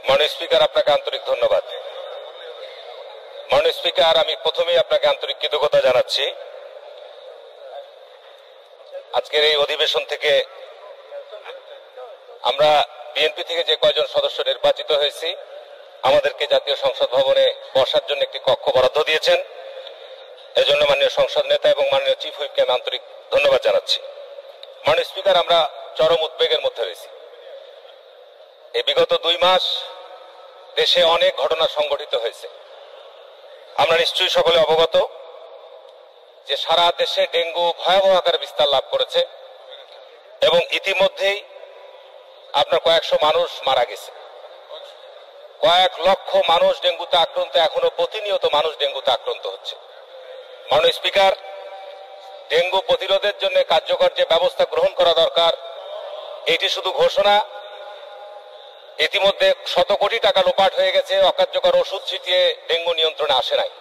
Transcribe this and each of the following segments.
মাননীয় স্পিকার, আপনাকে আন্তরিক ধন্যবাদ। মাননীয় স্পিকার, আমি প্রথমেই আপনাকে আন্তরিক কৃতজ্ঞতা জানাচ্ছি। আজকের এই অধিবেশন থেকে আমরা বিএনপি থেকে যে কয়জন সদস্য নির্বাচিত হয়েছি, আমাদেরকে জাতীয় সংসদ ভবনে বসার জন্য একটি কক্ষ বরাদ্দ দিয়েছেন। এজন্য মাননীয় সংসদ নেতা এবং মাননীয় চিফ হুইপকে আমি আন্তরিক ধন্যবাদ জানাচ্ছি। মাননীয় স্পিকার, আমরা চরম উদ্বেগের মধ্যে রয়েছি। এই বিগত 2 মাস দেশে অনেক ঘটনা সংঘটিত হয়েছে। আমরা নিশ্চয়ই সকলে অবগত যে সারা দেশে ডেঙ্গু ভয়াবহ আকারে বিস্তার লাভ করেছে এবং ইতিমধ্যেই আপনার কয়েকশো মানুষ মারা গেছে। কয়েক লক্ষ মানুষ ডেঙ্গুতে আক্রান্ত, এখনো প্রতিনিয়ত মানুষ ডেঙ্গুতে আক্রান্ত হচ্ছে। মাননীয় স্পিকার, ডেঙ্গু প্রতিরোধের জন্য কার্যকর যে ব্যবস্থা গ্রহণ করা দরকার, এটি শুধু ঘোষণা। ইতিমধ্যে শত কোটি টাকা লোপাট হয়ে গেছে, অকার্যকর ওষুধ ছিটিয়ে ডেঙ্গু নিয়ন্ত্রণে আসে নাই।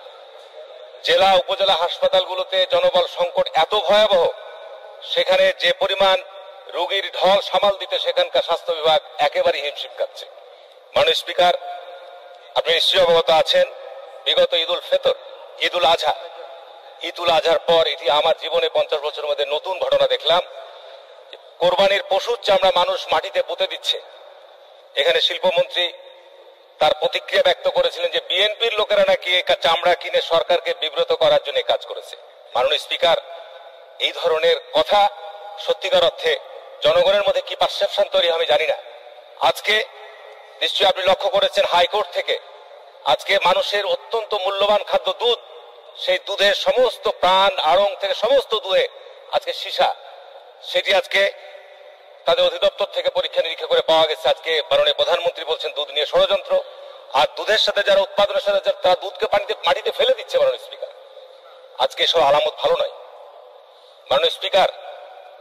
জেলা উপজেলা হাসপাতালগুলোতে জনবল সংকট এত ভয়াবহ, সেখানে যে পরিমাণ রোগীর ঢল সামাল দিতে সেখানকার স্বাস্থ্য বিভাগ একেবারে হিমশিম খাচ্ছে। মাননীয় স্পিকার, আপনি নিশ্চয়ই অবগত আছেন, বিগত ঈদুল আজহার পর এটি আমার জীবনে 50 বছরের মধ্যে নতুন ঘটনা দেখলাম। কোরবানির পশুর চামড়া মানুষ মাটিতে পুঁতে দিচ্ছে। এখানে শিল্পমন্ত্রী তার প্রতিক্রিয়া ব্যক্ত করেছিলেন যে বিএনপির লোকেরা নাকি এই চামড়া কিনে সরকারকে বিব্রত করার জন্য কাজ করেছে। মাননীয় স্পিকার, এই ধরনের কথা সত্যিকার অর্থে জনগণের মধ্যে কি পারসেপশন তৈরি আমি জানি না। আজকে নিশ্চয়ই আপনি লক্ষ্য করেছেন, হাইকোর্ট থেকে আজকে মানুষের অত্যন্ত মূল্যবান খাদ্য দুধ, সেই দুধের সমস্ত প্রাণ আড়ং থেকে সমস্ত দুধে আজকে সীসা, সেটি আজকে তাদের অধিদপ্তর থেকে পরীক্ষা নিরীক্ষা করে পাওয়া গেছে। আজকে মাননীয় প্রধানমন্ত্রী বলছেন দুধ নিয়ে ষড়যন্ত্র, আর দুধের সাথে যারা উৎপাদনের সাথে তারা দুধকে মাটিতে ফেলে দিচ্ছে। মাননীয় স্পিকার, আজকে এসব আলামত ভালো নয়। মাননীয় স্পিকার,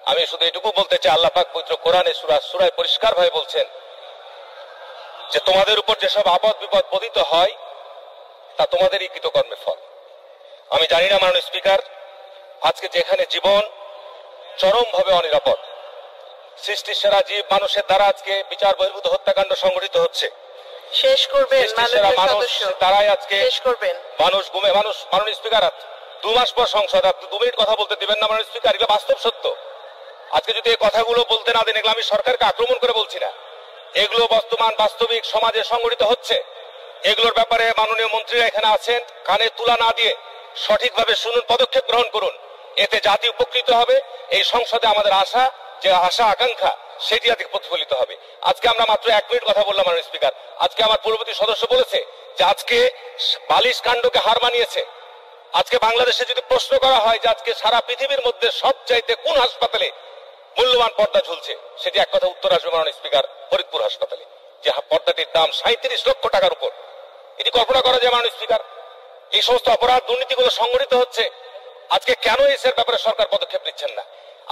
আমি শুধু এটুকু বলতে চাই, আল্লাহ পাক পবিত্র কোরআনে সূরায় পরিষ্কার ভাবে বলছেন যে তোমাদের উপর যেসব আপদ বিপদ পতিত হয় তা তোমাদেরই কৃতকর্মের ফল। আমি জানি না মাননীয় স্পিকার, আজকে যেখানে জীবন চরমভাবে অনিরাপদ, সৃষ্টির সেরা জীব মানুষের দ্বারা আজকে বিচার বহির্ভূত হত্যাকাণ্ড সংঘটিত হচ্ছে। শেষ করবেন তারাই আজকে মানুষ গুমে মানুষ। মাননীয় স্পিকার, 2 মাস পর সংসদ, আপনি 2 মিনিট কথা বলতে দিবেন না মাননীয় স্পিকার? এগুলো বাস্তব সত্য। আজকে যদি এই কথাগুলো বলতে না দেন, এগুলো আমি সরকারকে আক্রমণ করে বলছি না, এগুলো বর্তমান বাস্তবিক সমাজে সংঘটিত হচ্ছে। এগুলোর ব্যাপারে মাননীয় মন্ত্রীরা এখানে আছেন, কানে তুলা না দিয়ে সঠিকভাবে শুনুন, পদক্ষেপ গ্রহণ করুন। এতে জাতি উপকৃত হবে। এই সংসদে আমাদের যে আশা আকাঙ্ক্ষা, সেটি আজকে প্রতিফলিত হবে। আজকে আমরা মাত্র 1 মিনিট কথা বললাম মাননীয় স্পিকার। আজকে আমার পূর্ববর্তী সদস্য বলেছে যে আজকে বালিশ কাণ্ডকে হার মানিয়েছে। আজকে বাংলাদেশে যদি প্রশ্ন করা হয় যে আজকে সারা পৃথিবীর মধ্যে সবচাইতে কোন হাসপাতালে মূল্যবান পর্দা ঝুলছে, সেটি এক কথা উত্তর আসবে মাননীয় স্পিকার, ফরিদপুর হাসপাতালে, যে পর্দাটির দাম 37 লক্ষ টাকার উপর। এটি কল্পনা করা যায় মাননীয় স্পিকার? এই সমস্ত অপরাধ দুর্নীতিগুলো সংঘটিত হচ্ছে। আজকে কেন এর ব্যাপারে সরকার পদক্ষেপ নিচ্ছেন না?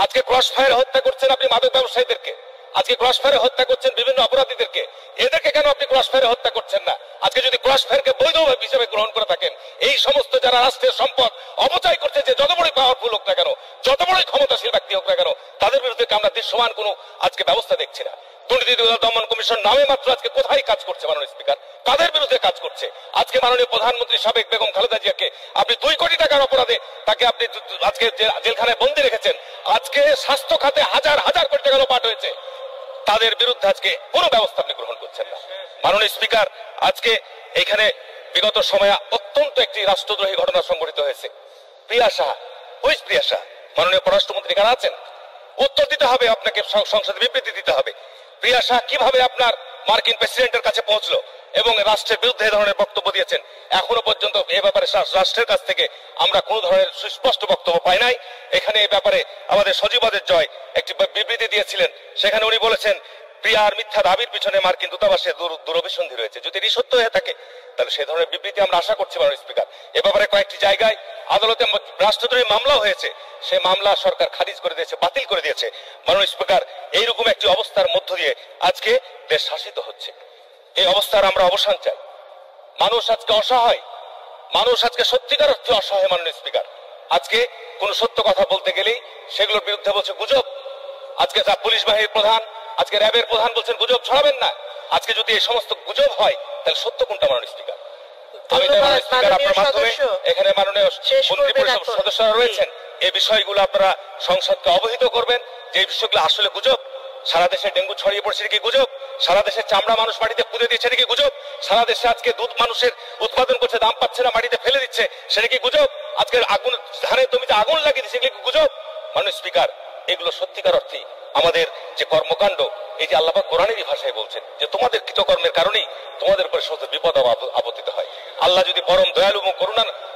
আজকে ক্রস ফায়ার হত্যা করছেন আপনি মাদক ব্যবসায়ীদেরকে, আজকে ক্রস ফায়ারে হত্যা করছেন বিভিন্ন অপরাধীদেরকে, এদেরকে কেন আপনি ক্রস ফায়ারে হত্যা করছেন না? আজকে যদি ক্রস ফায়ারকে বৈধ হিসেবে গ্রহণ করে থাকেন, এই সমস্ত যারা রাষ্ট্রের সম্পদ অপচয় করছে, যে যত বড়ই পাওয়ারফুল হোক না কেন, যত বড়ই ক্ষমতাশীল ব্যক্তি হোক না কেন, তাদের বিরুদ্ধে আমরা দৃশ্যমান কোনো আজকে ব্যবস্থা দেখছি না। দুর্নীতি দমন কমিশন নামে মাত্র আজকে কোথায় কাজ করছে মাননীয় স্পিকার? কাদের বিরুদ্ধে কাজ করছে? আজকে মাননীয় প্রধানমন্ত্রী সাবেক বেগম খালেদা জিয়াকে আপনি 2 কোটি টাকার অপরাধে তাকে আপনি আজকে জেলখানায় বন্দী রেখেছেন। আজকে স্বাস্থ্য খাতে হাজার হাজার কোটি টাকা লোপাট হয়েছে, তাদের বিরুদ্ধে আজকে কোনো ব্যবস্থা আপনি গ্রহণ করছেন না। মাননীয় স্পিকার, আজকে এখানে বিগত সময়ে অত্যন্ত একটি রাষ্ট্রদ্রোহী ঘটনা সংঘটিত হয়েছে। প্রিয়া সাহা, হুইজ প্রিয়া সাহা? মাননীয় পররাষ্ট্রমন্ত্রী এখানে আছেন, উত্তর দিতে হবে আপনাকে, সংসদে বিবৃতি দিতে হবে। প্রিয়া সাহা কিভাবে আপনার মার্কিন প্রেসিডেন্টের কাছে পৌঁছলো এবং রাষ্ট্রের বিরুদ্ধে এই ধরনের বক্তব্য দিয়েছেন? এখনো পর্যন্ত এ ব্যাপারে রাষ্ট্রের কাছ থেকে আমরা কোনো ধরনের সুস্পষ্ট বক্তব্য পাই নাই। এখানে এই ব্যাপারে আমাদের সজীবাদের জয় একটি বিবৃতি দিয়েছিলেন, সেখানে উনি বলেছেন প্রিয়ার মিথ্যা দাবির পিছনে মার্কিন দূতাবাসে দূরভিসন্ধি রয়েছে। যদি এটি সত্য হয়ে থাকে, তাহলে সেই ধরনের বিবৃতি আমরা আশা করছি মাননীয় স্পিকার। এ ব্যাপারে কয়েকটি জায়গায় আদালতে রাষ্ট্রদ্রোহী মামলাও হয়েছে, সেই মামলা সরকার খারিজ করে দিয়েছে, বাতিল করে দিয়েছে। মাননীয় স্পিকার, এইরকম একটি অবস্থার মধ্য দিয়ে আজকে দেশ শাসিত হচ্ছে। এই অবস্থার আমরা অবসান চাই। মানুষ আজকে অসহায়, মানুষ আজকে সত্যিকার অর্থে অসহায় মাননীয় স্পিকার। আজকে কোন সত্য কথা বলতে গেলেই সেগুলোর বিরুদ্ধে বলছে গুজব। আজকে পুলিশ বাহিনীর প্রধান, আজকে র্যাবের প্রধান বলছেন গুজব ছড়াবেন না। আজকে যদি এই সমস্ত গুজব হয় তাহলে সত্য কোনটা মাননীয় স্পিকার? আমি মাননীয় স্পিকার আপনার মাধ্যমে এখানে মাননীয় মন্ত্রী পরিষদ সদস্যরা রয়েছেন, এই বিষয়গুলো আপনারা সংসদকে অবহিত করবেন যে এই বিষয়গুলো আসলে গুজব। সারা দেশে ডেঙ্গু ছড়িয়ে পড়ছে কি গুজব? সারা দেশের চামড়া মানুষ মাটিতে পুঁতে দিচ্ছে কি গুজব? সারা দেশে আজকে দুধ মানুষের উৎপাদন করছে, দাম পাচ্ছে না, মাটিতে ফেলে দিচ্ছে, সেটা কি গুজব? আজকে আগুন, ধানের জমিতে আগুন লাগিয়ে দিচ্ছে, কি গুজব? মাননীয় স্পিকার, এগুলো সত্যিকার অর্থে আমাদের যে কর্মকাণ্ড, এই যে আল্লাহ পাক কোরআনেরই ভাষায় বলছেন যে তোমাদের কৃতকর্মের কারণেই তোমাদের উপরে সমস্ত বিপদ আপতিত হয়। আল্লাহ যদি পরম দয়ালু এবং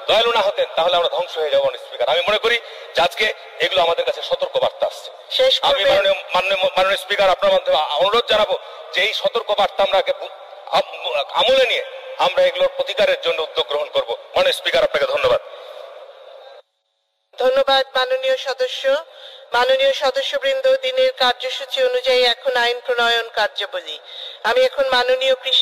দয়ালু না হতেন তাহলে আমরা ধ্বংস হয়ে যাবো। স্পিকার, আমি মনে করি যে আজকে এগুলো আমাদের কাছে সতর্ক বার্তা আসছে। আমি মাননীয় স্পিকার আপনার মাধ্যমে অনুরোধ জানাবো যে এই সতর্ক বার্তা আমরা আমলে নিয়ে আমরা এগুলোর প্রতিকারের জন্য উদ্যোগ গ্রহণ করবো। মাননীয় স্পিকার, আপনাকে ধন্যবাদ। ধন্যবাদ মাননীয় সদস্যবৃন্দ। দিনের কার্যসূচি অনুযায়ী এখন আইন প্রণয়ন কার্যাবলী। আমি এখন মাননীয় কৃষি